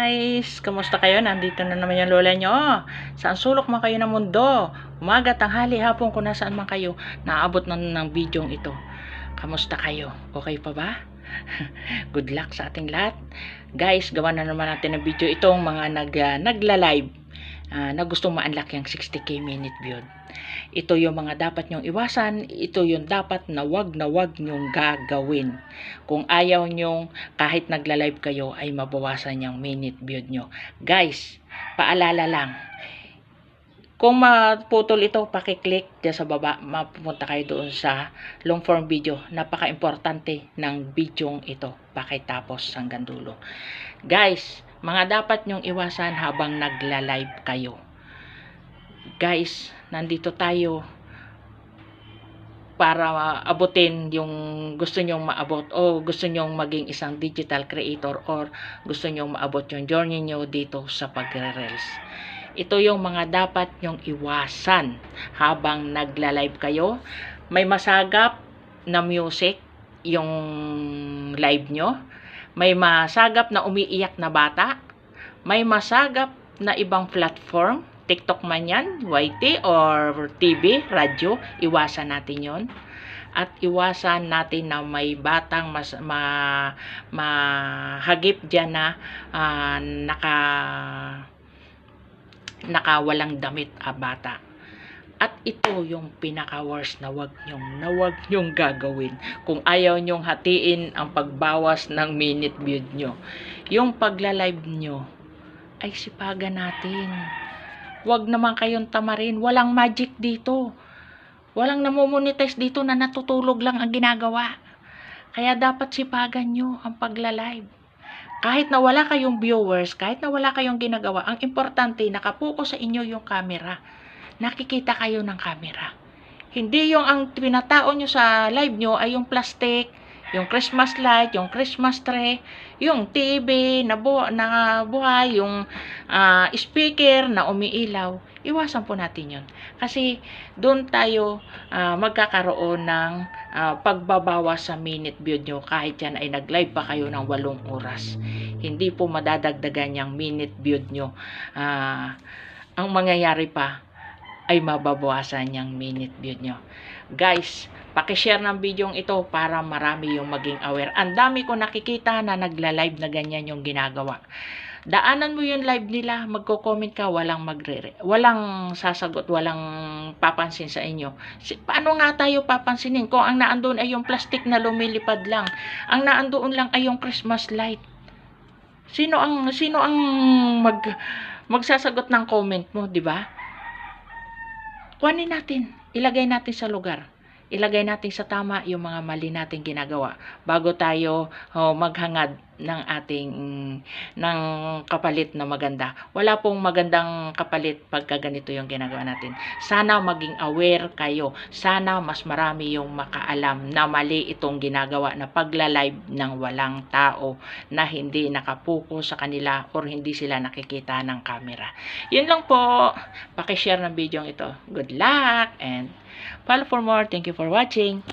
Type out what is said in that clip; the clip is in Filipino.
guys! Kamusta kayo? Nandito na naman yung lola nyo. Saan sulok man kayo ng mundo? Umaga, tanghali, hapon, kung nasaan man kayo, naabot na ng bidyong ito. Kamusta kayo? Okay pa ba? Good luck sa ating lahat. Guys, gawa na naman natin ng video itong mga nagla-live na gustong ma-unlock yung 60k minute view. Ito yung mga dapat nyong iwasan. Ito yung dapat na wag nyong gagawin. Kung ayaw nyong kahit nagla-live kayo ay mabawasan yung minute view nyo. Guys, paalala lang. Kung maputol ito, pakiclick dyan sa baba. Mapupunta kayo doon sa long form video. Napaka-importante ng video ito. Pakitapos hanggang dulo. Guys, mga dapat nyong iwasan habang nagla-live kayo. Guys, nandito tayo para abutin yung gusto nyong maabot o gusto nyong maging isang digital creator or gusto nyong maabot yung journey nyo dito sa pagre-reels. Ito yung mga dapat nyong iwasan habang nagla-live kayo. May masagap na music yung live nyo. May masagap na umiiyak na bata. May masagap na ibang platform. TikTok man yan, YT or TV, radyo, iwasan natin yon. At iwasan natin na may batang mahagip dyan na naka walang damit bata. At ito yung pinaka-worst na wag nyong gagawin kung ayaw nyong hatiin ang pagbawas ng minute view nyo. Yung pagla-live nyo ay sipagan natin. Wag naman kayong tamarin. Walang magic dito. Walang namomonetize dito na natutulog lang ang ginagawa. Kaya dapat sipagan nyo ang pagla-live. Kahit na wala kayong viewers, kahit na wala kayong ginagawa, ang importante, nakapokus sa inyo yung camera. Nakikita kayo ng camera. Hindi yung ang pinatao nyo sa live nyo ay yung plastic, yung Christmas light, yung Christmas tree, yung TV na buhay, yung speaker na umiilaw. Iwasan po natin yun. Kasi doon tayo magkakaroon ng pagbabawas sa minute view nyo kahit yan ay nag-live pa kayo ng 8 oras. Hindi po madadagdagan yung minute view nyo. Ang mangyayari pa ay mababawasan yung minute view nyo. Guys, pakishare ng video ito para marami yung maging aware. Ang dami ko nakikita na nagla-live na ganyan yung ginagawa. Daanan mo yung live nila, magko-comment ka, walang sasagot, walang papansin sa inyo. Paano nga tayo papansinin kung ang naandoon ay yung plastic na lumilipad lang? Ang naandoon lang ay yung Christmas light. Sino ang magsasagot ng comment mo, di ba? Kuhanin natin, ilagay natin sa lugar. Ilagay natin sa tama yung mga mali nating ginagawa bago tayo maghangad ng kapalit na maganda. Wala pong magandang kapalit pagka ganito yung ginagawa natin. Sana maging aware kayo. Sana mas marami yung makaalam na mali itong ginagawa na pagla-live ng walang tao na hindi nakapokus sa kanila or hindi sila nakikita ng camera. Yun lang po. Pakishare ng video ito. Good luck and follow for more. Thank you for watching.